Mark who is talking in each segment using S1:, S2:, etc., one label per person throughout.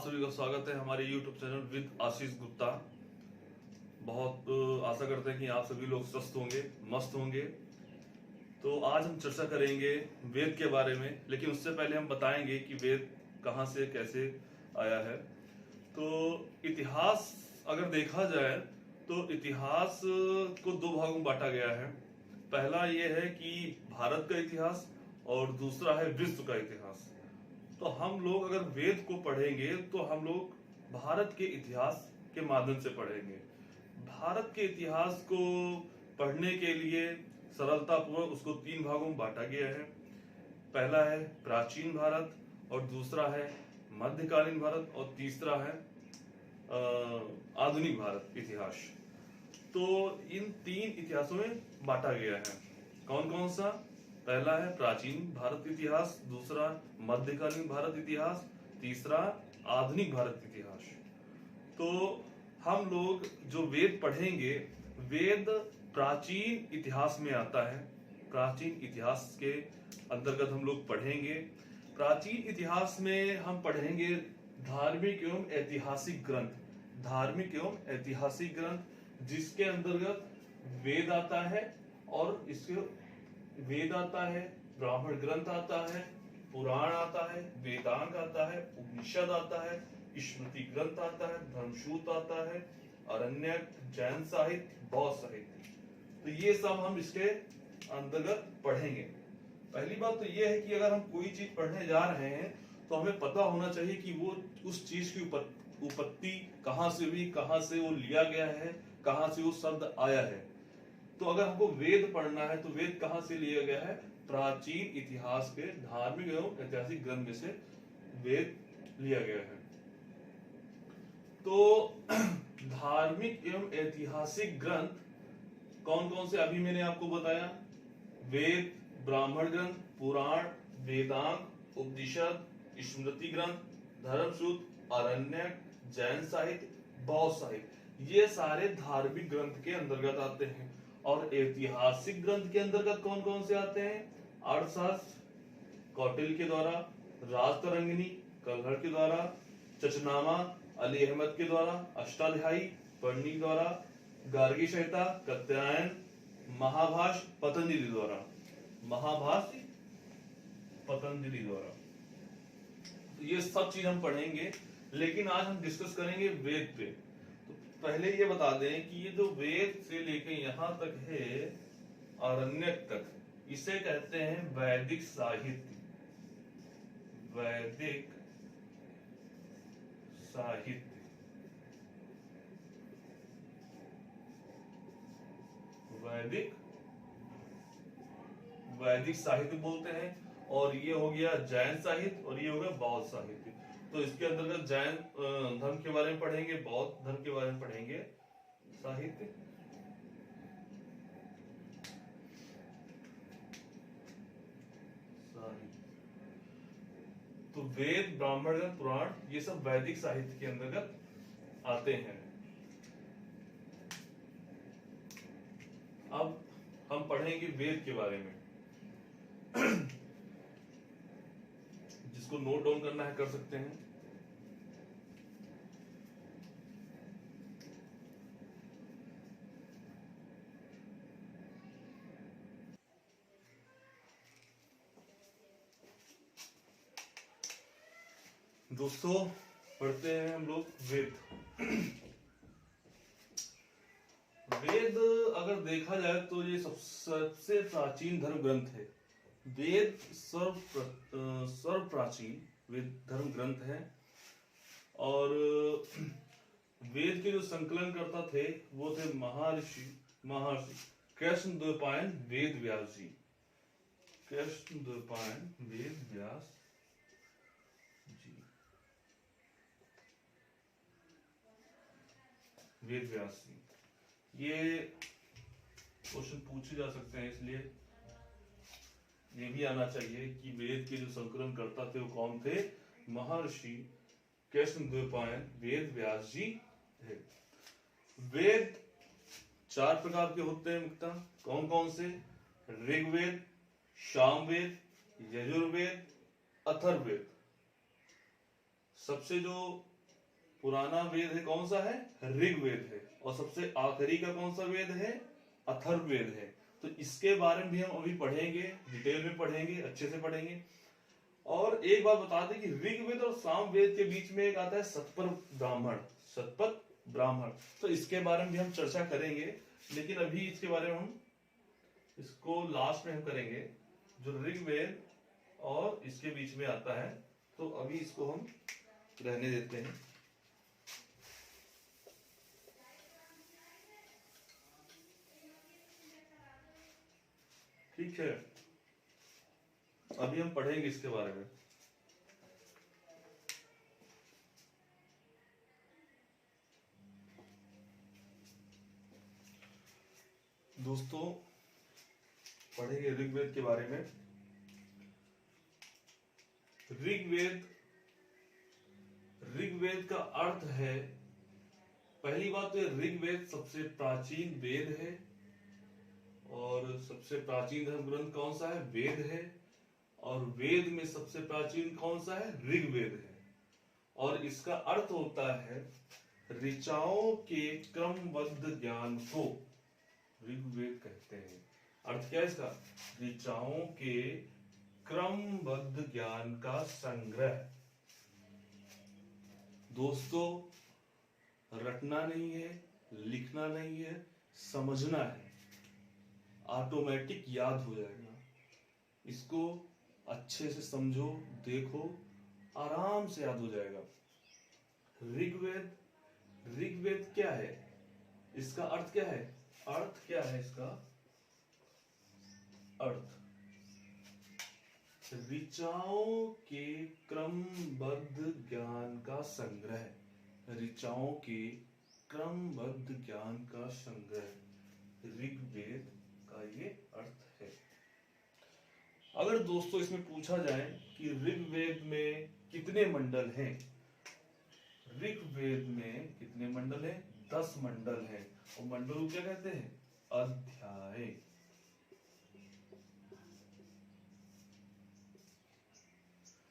S1: आप सभी का स्वागत है हमारे YouTube channel with Ashish Gupta. बहुत आशा करते हैं कि आप सभी लोग स्वस्थ होंगे, मस्त होंगे। तो आज हम चर्चा करेंगे वेद के बारे में, लेकिन उससे पहले हम बताएंगे कि वेद कहाँ से कैसे आया है। तो इतिहास अगर देखा जाए तो इतिहास को दो भागों में बांटा गया है। पहला ये है कि भारत का इतिहास और दूसरा है विश्व का इतिहास। तो हम लोग अगर वेद को पढ़ेंगे तो हम लोग भारत के इतिहास के माध्यम से पढ़ेंगे। भारत के इतिहास को पढ़ने के लिए सरलता पूर्वक उसको तीन भागों में बांटा गया है। पहला है प्राचीन भारत और दूसरा है मध्यकालीन भारत और तीसरा है आधुनिक भारत इतिहास। तो इन तीन इतिहासों में बांटा गया है। कौन कौन सा? पहला है प्राचीन भारत इतिहास, दूसरा मध्यकालीन भारत इतिहास, तीसरा आधुनिक भारत इतिहास। तो हम लोग जो वेद पढ़ेंगे, वेद प्राचीन इतिहास में आता है। प्राचीन इतिहास के अंतर्गत हम लोग पढ़ेंगे। प्राचीन इतिहास में हम पढ़ेंगे धार्मिक एवं ऐतिहासिक ग्रंथ। धार्मिक एवं ऐतिहासिक ग्रंथ जिसके अंतर्गत वेद आता है, और इसके वेद आता है, ब्राह्मण ग्रंथ आता है, पुराण आता है, वेदांग आता है, उपनिषद आता है, स्मृति ग्रंथ आता है, धर्मसूत आता है, अरण्यक, जैन साहित्य, बौद्ध साहित्य। तो ये सब हम इसके अंतर्गत पढ़ेंगे। पहली बात तो ये है कि अगर हम कोई चीज पढ़ने जा रहे हैं तो हमें पता होना चाहिए कि वो उस चीज की उत्पत्ति कहाँ से हुई, कहाँ से वो लिया गया है, कहाँ से वो शब्द आया है। तो अगर हमको वेद पढ़ना है तो वेद कहाँ से लिया गया है? प्राचीन इतिहास के धार्मिक एवं ऐतिहासिक ग्रंथ में से वेद लिया गया है। तो धार्मिक एवं ऐतिहासिक ग्रंथ कौन कौन से अभी मैंने आपको बताया? वेद, ब्राह्मण ग्रंथ, पुराण, वेदांग, उपनिषद, स्मृति ग्रंथ, धर्मसूत, अरण्यक, जैन साहित्य, बौद्ध साहित्य। ये सारे धार्मिक ग्रंथ के अंतर्गत आते हैं। और ऐतिहासिक ग्रंथ के अंतर्गत कौन कौन से आते हैं? अर्थशास्त्र कौटिल्य के द्वारा, राजतरंगिणी कलहर के द्वारा, चचनामा अली अहमद के द्वारा, अष्टाध्यायी पढ़नी द्वारा, गार्गी संहिता कात्यायन, महाभाष्य पतंजलि द्वारा, महाभाष्य पतंजलि द्वारा। तो ये सब चीज हम पढ़ेंगे, लेकिन आज हम डिस्कस करेंगे वेद पे। तो पहले ये बता दें कि ये जो वेद से लेके यहाँ तक है अरण्यक तक, इसे कहते हैं वैदिक साहित्य। वैदिक साहित्य, वैदिक साहित्य बोलते हैं। और ये हो गया जैन साहित्य और ये हो गया बौद्ध साहित्य। तो इसके अंतर्गत जैन धर्म के बारे में पढ़ेंगे, बौद्ध धर्म के बारे में पढ़ेंगे साहित्य। तो वेद, ब्राह्मण ग्रंथ, पुराण ये सब वैदिक साहित्य के अंतर्गत आते हैं। अब हम पढ़ेंगे वेद के बारे में। जिसको नोट डाउन करना है कर सकते हैं। दोस्तों पढ़ते हैं हम लोग वेद। वेद अगर देखा जाए तो ये सबसे प्राचीन धर्म ग्रंथ है। वेद सर्व प्राचीन वेद धर्म ग्रंथ है। और वेद के जो संकलन करता थे वो थे महर्षि कृष्णद्वैपायन वेद व्यास जी। कृष्णद्वैपायन वेद व्यास जी, वेद व्यास जी। ये क्वेश्चन पूछे जा सकते हैं, इसलिए ये भी आना चाहिए कि वेद के जो संकलन करता थे वो कौन थे? महर्षि कृष्णद्वैपायन वेद व्यास जी थे। वेद चार प्रकार के होते हैं मुख्यतः। कौन कौन से? ऋग्वेद, सामवेद, यजुर्वेद, अथर्ववेद। सबसे जो पुराना वेद है कौन सा है? ऋग्वेद है। और सबसे आखिरी का कौन सा वेद है? अथर्ववेद है। तो इसके बारे में भी हम अभी पढ़ेंगे, डिटेल में पढ़ेंगे, अच्छे से पढ़ेंगे। और एक बात बता दें कि ऋग्वेद और सामवेद के बीच में एक आता है सतपर ब्राह्मण, सतपथ ब्राह्मण। तो इसके बारे में भी हम चर्चा करेंगे, लेकिन अभी इसके बारे में हम इसको लास्ट में हम करेंगे। जो ऋग्वेद और इसके बीच में आता है, तो अभी इसको हम रहने देते हैं। ठीक है, अभी हम पढ़ेंगे इसके बारे में। दोस्तों पढ़ेंगे ऋग्वेद के बारे में। ऋग्वेद का अर्थ है, पहली बात तो ऋग्वेद सबसे प्राचीन वेद है। और सबसे प्राचीन धर्म ग्रंथ कौन सा है? वेद है। और वेद में सबसे प्राचीन कौन सा है? ऋग्वेद है। और इसका अर्थ होता है ऋचाओं के क्रमबद्ध ज्ञान को ऋग्वेद कहते हैं। अर्थ क्या है इसका? ऋचाओं के क्रमबद्ध ज्ञान का संग्रह। दोस्तों रटना नहीं है, लिखना नहीं है, समझना है, ऑटोमेटिक याद हो जाएगा। इसको अच्छे से समझो, देखो, आराम से याद हो जाएगा। ऋग्वेद क्या है? इसका अर्थ क्या है? अर्थ क्या है इसका अर्थ? ऋचाओं के क्रमबद्ध ज्ञान का संग्रह। ऋचाओं के क्रमबद्ध ज्ञान का संग्रह ऋग्वेद का ये अर्थ है। अगर दोस्तों इसमें पूछा जाए कि ऋग्वेद में कितने मंडल हैं? ऋग्वेद में कितने मंडल हैं? 10 मंडल हैं। और मंडल को क्या कहते हैं? अध्याय।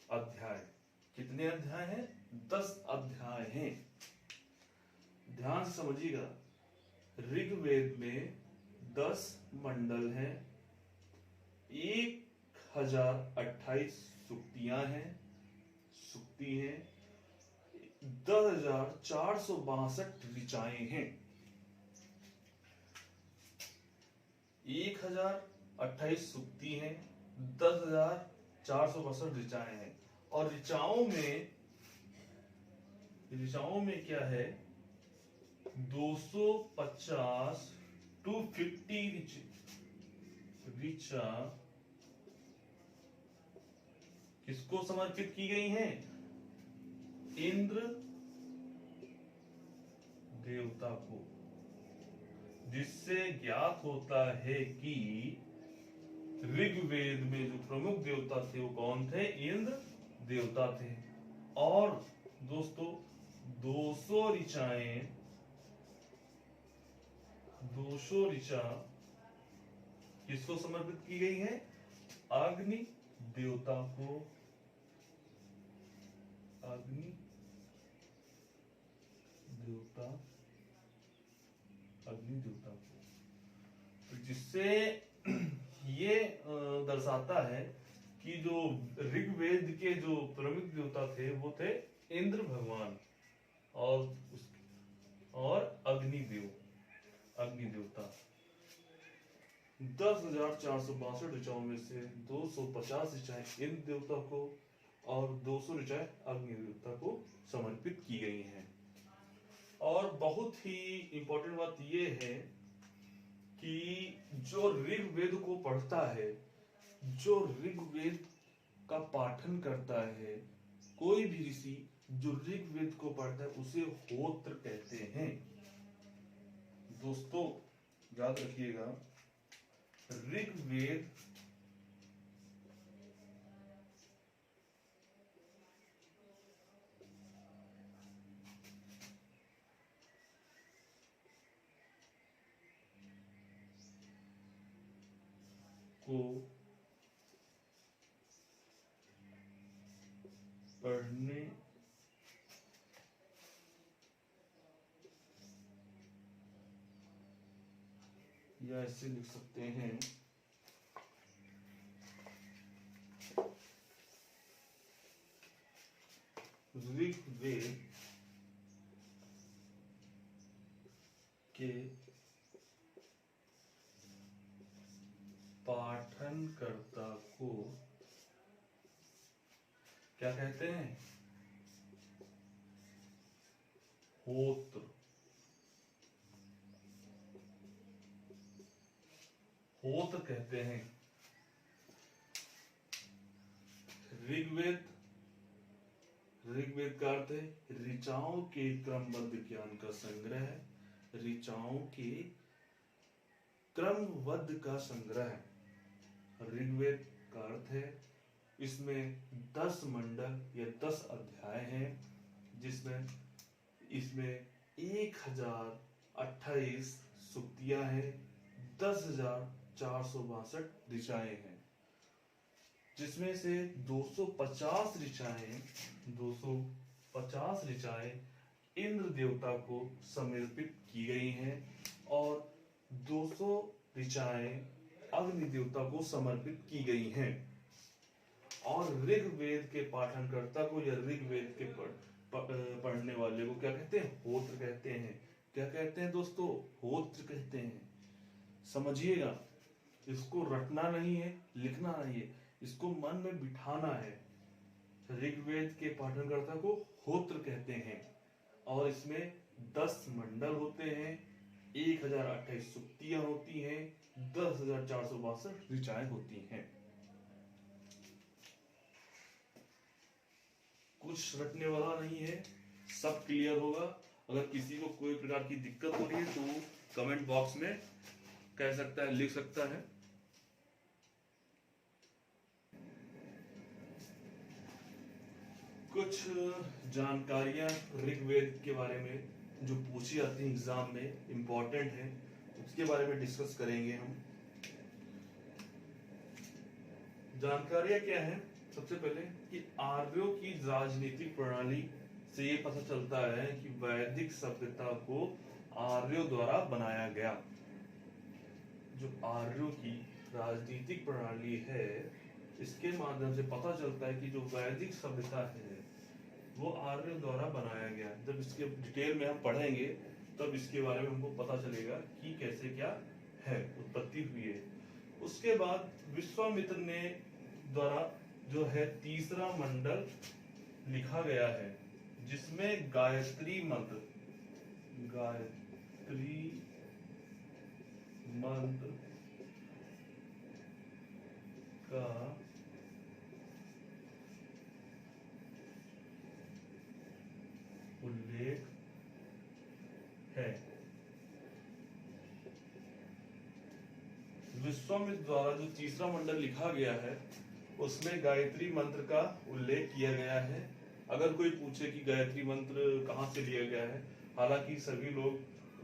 S1: अध्याय कितने अध्याय हैं? 10 अध्याय हैं। ध्यान से समझिएगा, ऋग्वेद में 10 मंडल हैं, 1028 सूक्तियां हैं, सूक्ति हैं, 10,462 ऋचाएं हैं। 1028 सूक्ति हैं, 10,462 ऋचाएं हैं। और ऋचाओं में क्या है? 250 250 ऋचा किसको समर्पित की गई हैं? इंद्र देवता को। जिससे ज्ञात होता है कि ऋग्वेद में जो प्रमुख देवता थे वो कौन थे? इंद्र देवता थे। और दोस्तों 200 ऋचा किसको समर्पित की गई है? अग्नि देवता को। अग्नि देवता को। तो जिससे ये दर्शाता है कि जो ऋग्वेद के जो प्रमुख देवता थे वो थे इंद्र भगवान और अग्नि देवता। 10,462 ऋचाओं में से 250 ऋचाएं इंद्र देवता को और 200 ऋचाएं अग्नि देवता को समर्पित की गई हैं। और बहुत ही इंपॉर्टेंट बात यह है कि जो ऋग्वेद को पढ़ता है, जो ऋग्वेद का पाठन करता है, कोई भी ऋषि जो ऋग्वेद को पढ़ता है उसे होत्र कहते हैं। दोस्तों याद रखिएगा, ऋग्वेद को पढ़ने या ऐसे लिख सकते हैं ऋग्वेद के पाठनकर्ता को क्या कहते हैं? होत्र। होत्र कहते हैं। ऋग्वेद का अर्थ है ऋचाओं के क्रमबद्ध ज्ञान का संग्रह। ऋचाओं के क्रमबद्ध का संग्रह ऋग्वेद का अर्थ है। इसमें 10 मंडल या 10 अध्याय हैं, जिसमें इसमें 1028 सूक्तियां हैं, 10,462 ऋचाएं हैं, जिसमें से 250 ऋचाएं इंद्र देवता को समर्पित की गई हैं और 200 ऋचाएं अग्नि देवता को समर्पित की गई हैं। और ऋग्वेद के पाठनकर्ता को या ऋग्वेद के पढ़ने वाले को क्या कहते हैं? होत्र कहते हैं। क्या कहते हैं दोस्तों? होत्र कहते हैं। समझिएगा, इसको रटना नहीं है, लिखना नहीं है, इसको मन में बिठाना है। ऋग्वेद के पाठनकर्ता को होत्र कहते हैं और इसमें 10 मंडल होते हैं, 1028 सूक्तियां होती हैं, 10,462 ऋचाएं होती हैं। कुछ रटने वाला नहीं है, सब क्लियर होगा। अगर किसी को कोई प्रकार की दिक्कत हो रही है तो कमेंट बॉक्स में कह सकता है, लिख सकता है। कुछ जानकारियां ऋग्वेद के बारे में जो पूछी जाती है एग्जाम में, इंपॉर्टेंट है, उसके बारे में डिस्कस करेंगे हम। जानकारियां क्या है? सबसे पहले कि आर्यों की राजनीतिक प्रणाली से ये पता चलता है कि वैदिक सभ्यता को आर्यों द्वारा बनाया गया। जो आर्यों की राजनीतिक प्रणाली है, इसके माध्यम से पता चलता है कि जो वैदिक सभ्यता है वो आर्यों द्वारा बनाया गया। जब इसके डिटेल में हम पढ़ेंगे तब इसके बारे में हमको पता चलेगा कि कैसे क्या है, उत्पत्ति हुई है। उसके बाद विश्वामित्र ने द्वारा जो है तीसरा मंडल लिखा गया है, जिसमें गायत्री मंत्र का उल्लेख है। विश्वामित्र द्वारा जो तीसरा मंडल लिखा गया है उसमें गायत्री मंत्र का उल्लेख किया गया है। अगर कोई पूछे कि गायत्री मंत्र कहाँ से लिया गया है, हालांकि सभी लोग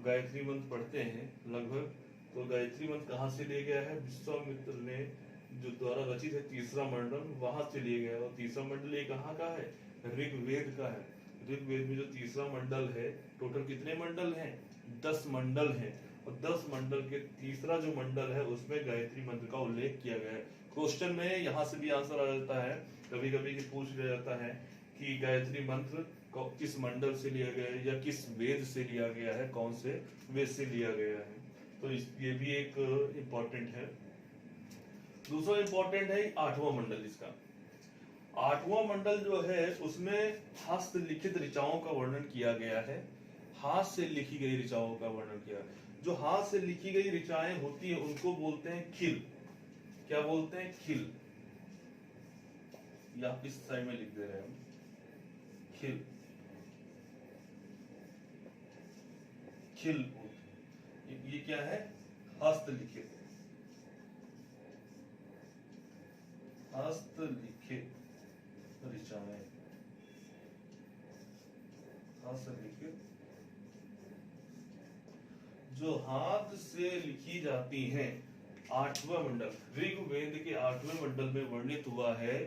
S1: गायत्री मंत्र पढ़ते हैं लगभग, तो गायत्री मंत्र कहाँ से लिया गया है? विश्वामित्र ने जो द्वारा रचित है तीसरा मंडल, वहां से लिया गया है। और तीसरा मंडल ये कहाँ का है? ऋग्वेद का है। ऋग्वेद में जो तीसरा मंडल है, टोटल कितने मंडल हैं? 10 मंडल हैं। और 10 मंडल के तीसरा जो मंडल है उसमें गायत्री मंत्र का उल्लेख किया गया है। क्वेश्चन में यहाँ से भी आंसर आ जाता है, कभी कभी पूछ लिया जाता है कि गायत्री मंत्र किस मंडल से लिया गया है या किस वेद से लिया गया है, कौन से वेद से लिया गया है। तो ये भी एक इम्पोर्टेंट है। दूसरा इम्पोर्टेंट है 8वां मंडल। इसका 8वां मंडल जो है उसमें हस्तलिखित ऋचाओं का वर्णन किया गया है। हाथ से लिखी गई ऋचाओं का वर्णन किया। जो हाथ से लिखी गई ऋचाएं होती है उनको बोलते हैं खिल। क्या बोलते हैं? खिल। या इस साइड में लिख दे रहे हैं हम, खिल। खिल ये क्या है? हस्तलिखित। हस्तलिखित ऋचाएं, हस्तलिखित जो हाथ से लिखी जाती हैं। 8वां मंडल ऋग्वेद के 8वें मंडल में वर्णित हुआ है।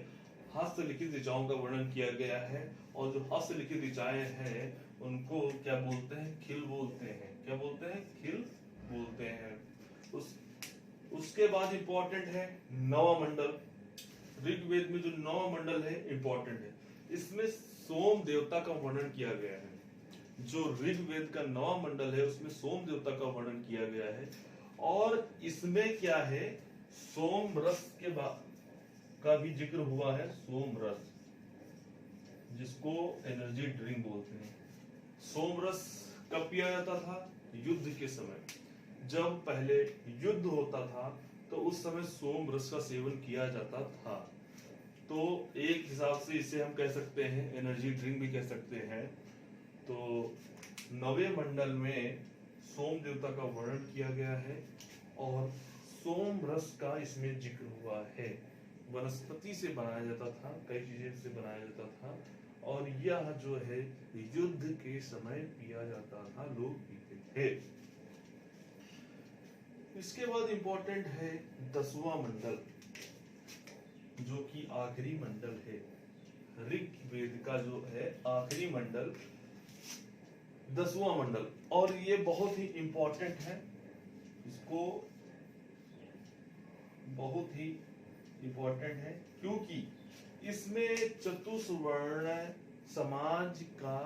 S1: हस्तलिखित ऋचाओं का वर्णन किया गया है और जो हस्तलिखित ऋचाएं हैं उनको क्या बोलते हैं? खिल बोलते हैं। क्या बोलते हैं? खिल बोलते हैं। उस उसके बाद इंपॉर्टेंट है नवा मंडल। ऋग्वेद में जो नवा मंडल है इंपॉर्टेंट है, इसमें सोम देवता का वर्णन किया गया है। जो ऋग्वेद का नवा मंडल है उसमें सोम देवता का वर्णन किया गया है। और इसमें क्या है, सोम रस के बाद का भी जिक्र हुआ है। सोम रस, जिसको एनर्जी ड्रिंक बोलते हैं। सोम रस कब पिया जाता था? युद्ध के समय। जब पहले युद्ध होता था तो उस समय सोम रस का सेवन किया जाता था। तो एक हिसाब से इसे हम कह सकते हैं एनर्जी ड्रिंक भी कह सकते हैं। तो नवे मंडल में सोम देवता का वर्णन किया गया है और सोम रस का इसमें जिक्र हुआ है। वनस्पति से बनाया जाता था, कई चीजें से बनाया जाता था, और यह जो है युद्ध के समय पिया जाता था, लोग पीते थे। इसके बाद इंपॉर्टेंट है 10वां मंडल, जो कि आखिरी मंडल है। ऋग्वेद का जो है आखिरी मंडल 10वां मंडल, और ये बहुत ही इंपॉर्टेंट है। इसको बहुत ही इंपॉर्टेंट है क्योंकि इसमें चतुर्वर्ण समाज का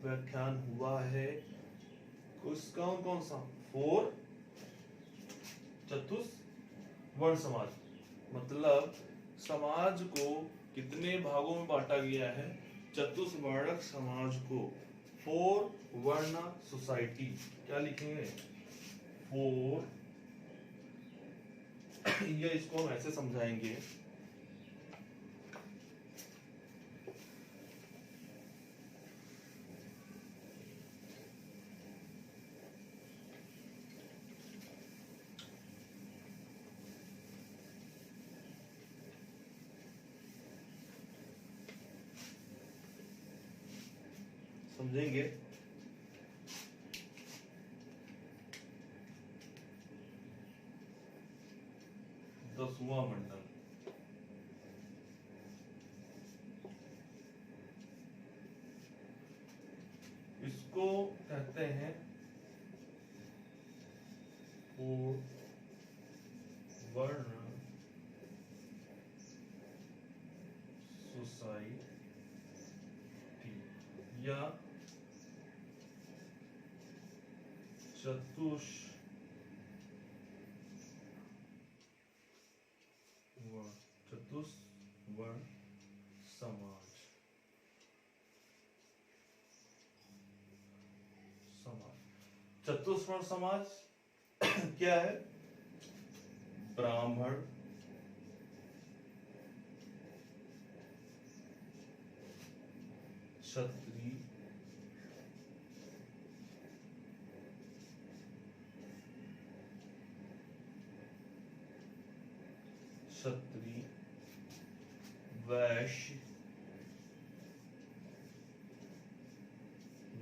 S1: व्याख्यान हुआ है। कौन कौन सा? 4 चतुर्वर्ण समाज, मतलब समाज को कितने भागों में बांटा गया है? चतुर्वर्णक समाज को। 4 वर्ण सोसाइटी, क्या लिखेंगे? 4, या इसको हम ऐसे समझाएंगे, समझेंगे। दसवां मंडल, इसको कहते हैं 4 वर्ण सोसाइटी या चतुष्वर्ण समाज। चतुष्वर्ण समाज क्या है? ब्राह्मण, क्षत्रिय,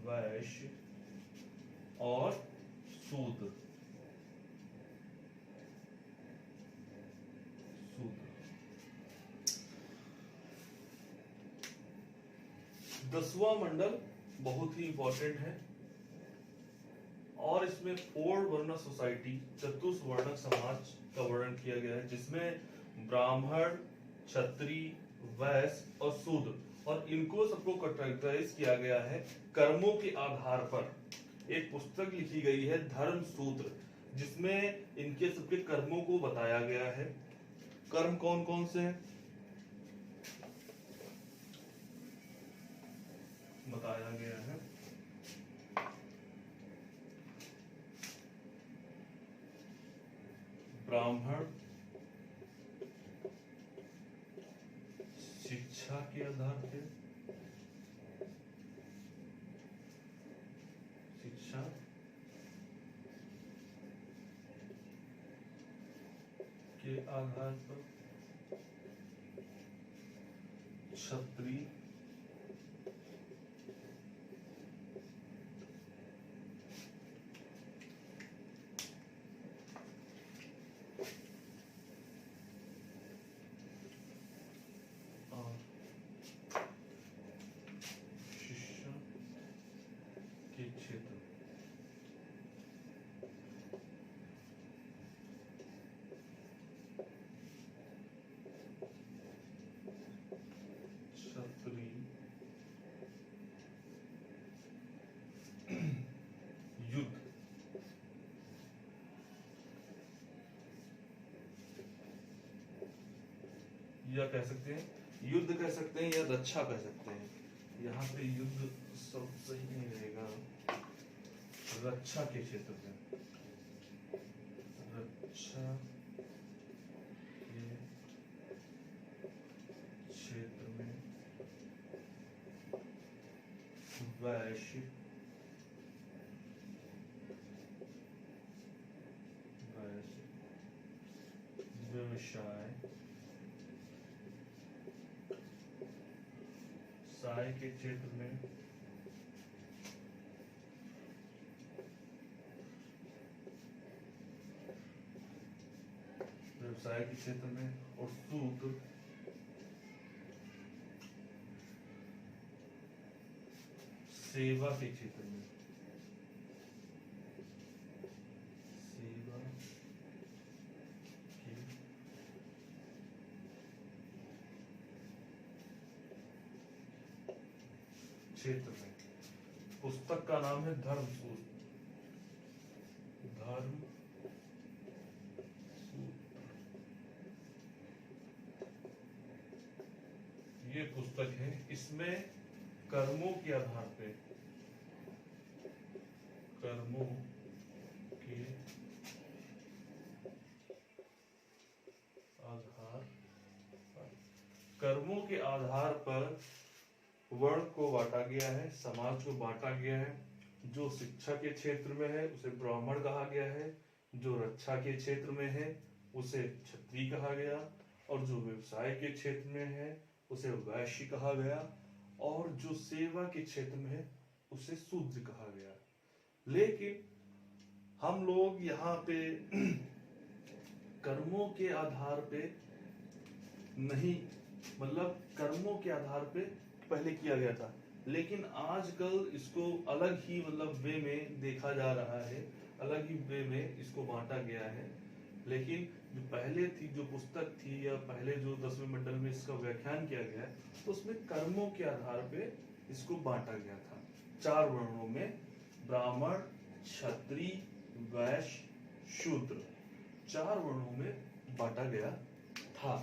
S1: वैश्य और शूद्र। दसवां मंडल बहुत ही इंपॉर्टेंट है और इसमें 4 वर्ण सोसाइटी, चतुर्वर्णक समाज का वर्णन किया गया है, जिसमें ब्राह्मण, क्षत्रिय, वैश्य और शूद्र, और इनको सबको कैटेगराइज किया गया है कर्मों के आधार पर। एक पुस्तक लिखी गई है धर्म सूत्र, जिसमें इनके सबके कर्मों को बताया गया है। कर्म कौन कौन से हैं बताया गया है। ब्राह्मण शिक्षा के आधार पे, शिक्षा के आधार पर क्षत्रिय और शिक्षा के क्षेत्र या कह सकते हैं युद्ध कह सकते हैं या रक्षा कह सकते हैं। यहाँ पे युद्ध सब सही नहीं रहेगा, रक्षा के क्षेत्र में, रक्षा के क्षेत्र में वैश्विक व्यवसाय के क्षेत्र में व्यवसाय के क्षेत्र में और सूत्र सेवा के क्षेत्र में, सेवा के क्षेत्र में। पुस्तक का नाम है धर्म सूत्र, धर्म ये पुस्तक है। इसमें कर्मों के आधार पे, कर्मों के आधार पर, कर्मों के आधार पर वर्ण को बांटा गया है, समाज को बांटा गया है। जो शिक्षा के क्षेत्र में है उसे ब्राह्मण कहा गया है, जो रक्षा के क्षेत्र में है उसे क्षत्रिय कहा गया, और जो व्यवसाय के क्षेत्र में है उसे वैश्य कहा गया, और जो सेवा के क्षेत्र में है उसे शूद्र कहा गया। लेकिन हम लोग यहाँ पे कर्मों के आधार पे नहीं, मतलब कर्मों के आधार पे पहले किया गया था, लेकिन आजकल इसको अलग ही मतलब वे में देखा जा रहा है, अलग ही वे में इसको बांटा गया है। लेकिन जो पहले थी, जो पुस्तक थी, या पहले जो 10वें मंडल में इसका व्याख्यान किया गया है, तो उसमें कर्मों के आधार पे इसको बांटा गया था 4 वर्णों में, ब्राह्मण, क्षत्रिय, वैश्य, शूद्र, 4 वर्णों में बांटा गया था।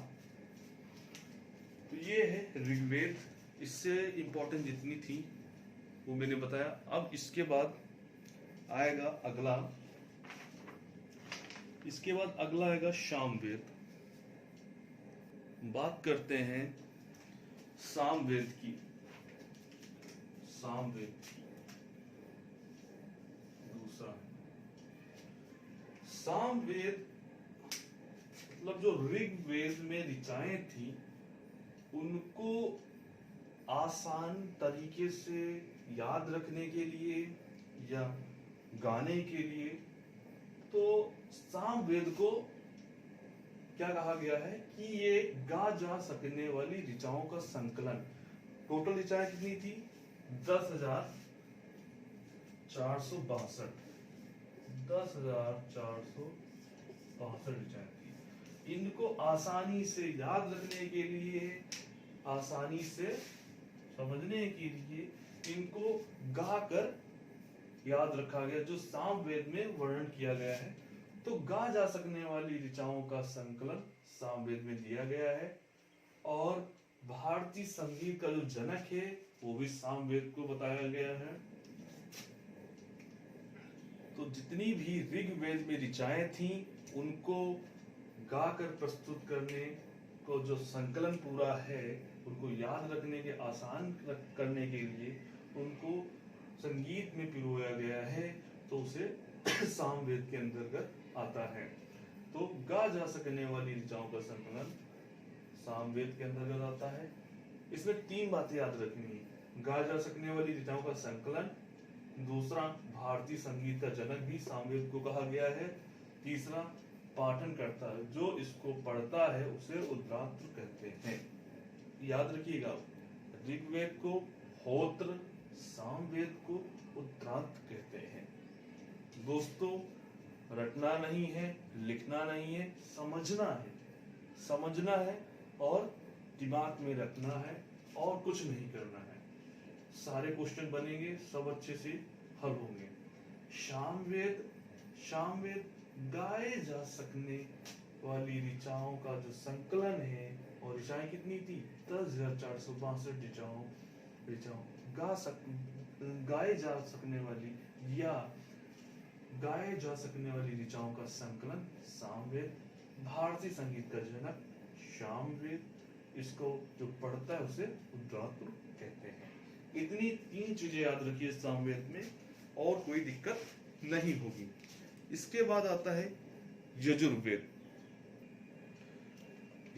S1: तो ये है ऋग्वेद। इससे इंपॉर्टेंट जितनी थी वो मैंने बताया। अब इसके बाद आएगा अगला, इसके बाद अगला आएगा सामवेद। बात करते हैं सामवेद की, सामवेद की दूसरा सामवेद मतलब जो ऋग्वेद में ऋचाएं थी उनको आसान तरीके से याद रखने के लिए या गाने के लिए, तो सामवेद को क्या कहा गया है कि ये गा जा सकने वाली ऋचाओं का संकलन। टोटल ऋचाएं कितनी थी? 10,462 10,462 ऋचाएं थी। इनको आसानी से याद रखने के लिए, आसानी से समझने के लिए इनको गाकर याद रखा गया, जो सामवेद में वर्णन किया गया है। तो गा जा सकने वाली ऋचाओं का संकलन सामवेद में दिया गया है, और भारतीय संगीत का जो जनक है वो भी सामवेद को बताया गया है। तो जितनी भी ऋग्वेद में ऋचाएं थी उनको गाकर प्रस्तुत करने को जो संकलन पूरा है, उनको याद रखने के आसान करने के लिए उनको संगीत में पिरोया गया है, तो उसे सामवेद के अंतर्गत आता है। तो गा जा सकने वाली ऋचाओं का संकलन सामवेद के अंतर्गत आता है। इसमें 3 बातें याद रखनी है: गा जा सकने वाली ऋचाओं का संकलन, दूसरा भारतीय संगीत का जनक भी सामवेद को कहा गया है, तीसरा पाठन करता है जो इसको पढ़ता है उसे उद्रात्र कहते हैं। याद रखिएगा, ऋग्वेद को होत्र, सामवेद को उद्रात्र कहते हैं। दोस्तों, रटना नहीं है, लिखना नहीं है, समझना है और दिमाग में रखना है, और कुछ नहीं करना है। सारे क्वेश्चन बनेंगे, सब अच्छे से हल होंगे। सामवेद गाए जा सकने वाली ऋचाओं का जो संकलन है और ऋचाएं कितनी थी? 10,462 ऋचाओं ऋचाओं गाए जा सकने वाली या गाए जा सकने वाली ऋचाओं का संकलन सामवेद। भारतीय संगीत का जनक सामवेद, इसको जो पढ़ता है उसे उदात्त कहते हैं। इतनी 3 चीजें याद रखिए सामवेद में, और कोई दिक्कत नहीं होगी। इसके बाद आता है यजुर्वेद।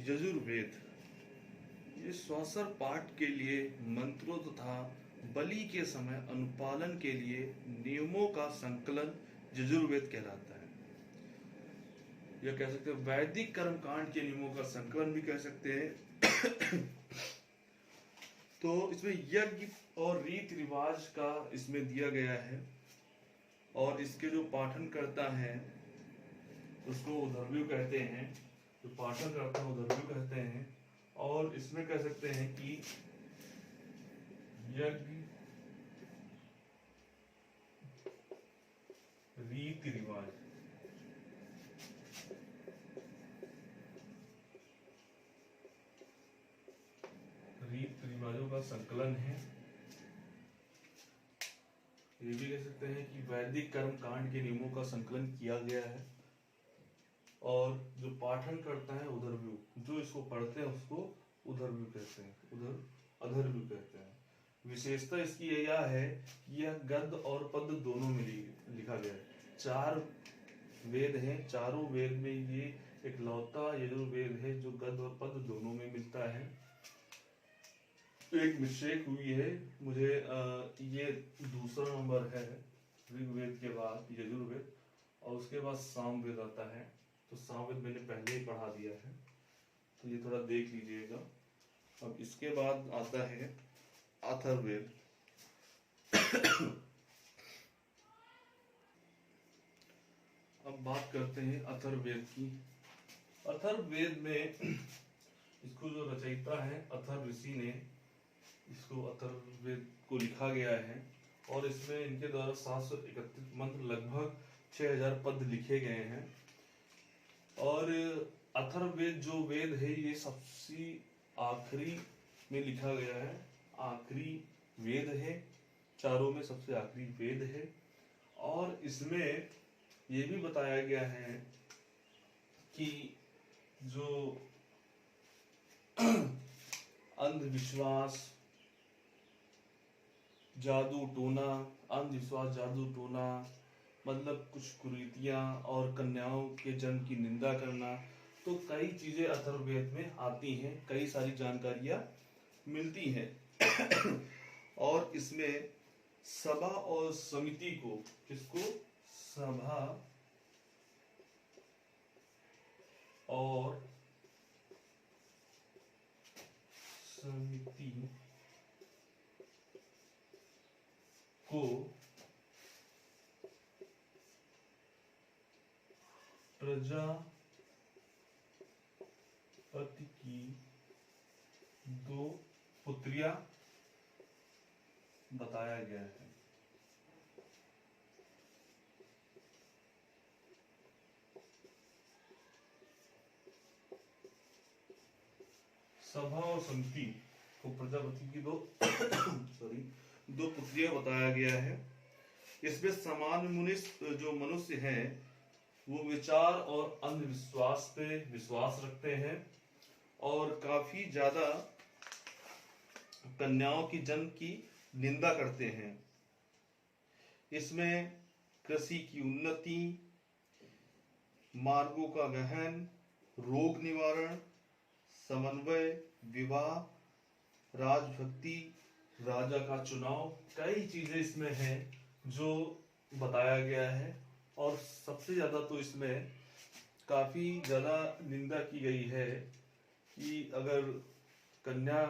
S1: यजुर्वेद ये श्वासर पाठ के लिए मंत्रों तथा बलि के समय अनुपालन के लिए नियमों का संकलन यजुर्वेद कहलाता है। यह कह सकते हैं वैदिक कर्मकांड के नियमों का संकलन भी कह सकते हैं। तो इसमें यज्ञ और रीति रिवाज का इसमें दिया गया है, और इसके जो पाठन करता है उसको उदर्व्यु कहते हैं, जो पाठन करता है उदर्व्यु कहते हैं। और इसमें कह सकते हैं कि यज्ञ रीति रिवाज रीति रिवाजों का संकलन है। ये भी कह सकते हैं कि वैदिक कर्म कांड के नियमों का संकलन किया गया है। और जो पाठन करता है उदर्व्यु, जो इसको पढ़ते हैं उसको उदर्व्यु कहते हैं, अधर्व्यु कहते हैं। विशेषता इसकी यह है कि यह गद्य और पद्य दोनों में लिखा गया है। 4 वेद हैं, चारों वेद में ये इकलौता यजुर्वेद है जो गद्य और पद्य दोनों में मिलता है। एक मिस्टेक हुई है मुझे, ये दूसरा नंबर है ऋग्वेद के बाद यजुर्वेद, और उसके बाद सामवेद आता है। तो सामवेद मैंने पहले ही पढ़ा दिया है, तो ये थोड़ा देख लीजिएगा। अब इसके बाद आता है अथर्ववेद। अब बात करते हैं अथर्ववेद की। अथर्ववेद में इसको जो रचयिता है अथर्व ऋषि ने इसको अथर्ववेद को लिखा गया है, और इसमें इनके द्वारा 731 मंत्र, लगभग 6000 पद लिखे गए हैं। और अथर्ववेद जो वेद है ये सबसे आखिरी में लिखा गया है, आखिरी वेद है, चारों में सबसे आखिरी वेद है। और इसमें ये भी बताया गया है कि जो अंधविश्वास, जादू टोना, अंधविश्वास, जादू टोना, मतलब कुछ कुरीतियां और कन्याओं के जन्म की निंदा करना, तो कई चीजें अथर्ववेद में आती हैं, कई सारी जानकारियां मिलती हैं। और इसमें सभा और समिति को, किसको? सभा और समिति को प्रजापति की 2 पुत्रियां बताया गया है। सभा और समिति को प्रजापति की 2 पुत्रियां बताया गया है। इसमें सामान्य जो मनुष्य हैं वो विचार और अंधविश्वास पे विश्वास रखते हैं, और काफी ज्यादा कन्याओं की जन्म की निंदा करते हैं। इसमें कृषि की उन्नति, मार्गों का गहन, रोग निवारण, समन्वय, विवाह, राजभक्ति, राजा का चुनाव, कई चीजें इसमें हैं जो बताया गया है। और सबसे ज्यादा तो इसमें काफी ज्यादा निंदा की गई है कि अगर कन्या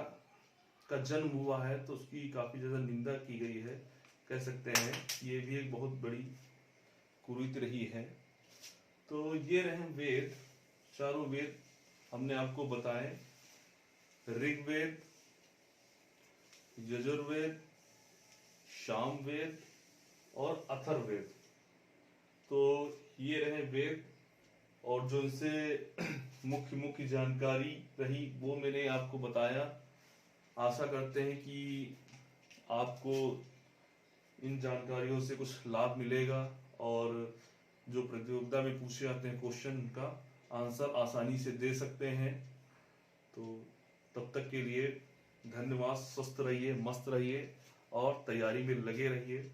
S1: का जन्म हुआ है तो उसकी काफी ज्यादा निंदा की गई है। कह सकते हैं ये भी एक बहुत बड़ी कुरीति रही है। तो ये रहे वेद, चारों वेद हमने आपको बताए, ऋग्वेद, यजुर्वेद, सामवेद और अथर्ववेद। तो ये रहे वेद, और जो इनसे मुख्य मुख्य जानकारी रही वो मैंने आपको बताया। आशा करते हैं कि आपको इन जानकारियों से कुछ लाभ मिलेगा और जो प्रतियोगिता में पूछे जाते हैं क्वेश्चन का आंसर आसानी से दे सकते हैं। तो तब तक के लिए धन्यवाद। स्वस्थ रहिए, मस्त रहिए और तैयारी में लगे रहिए।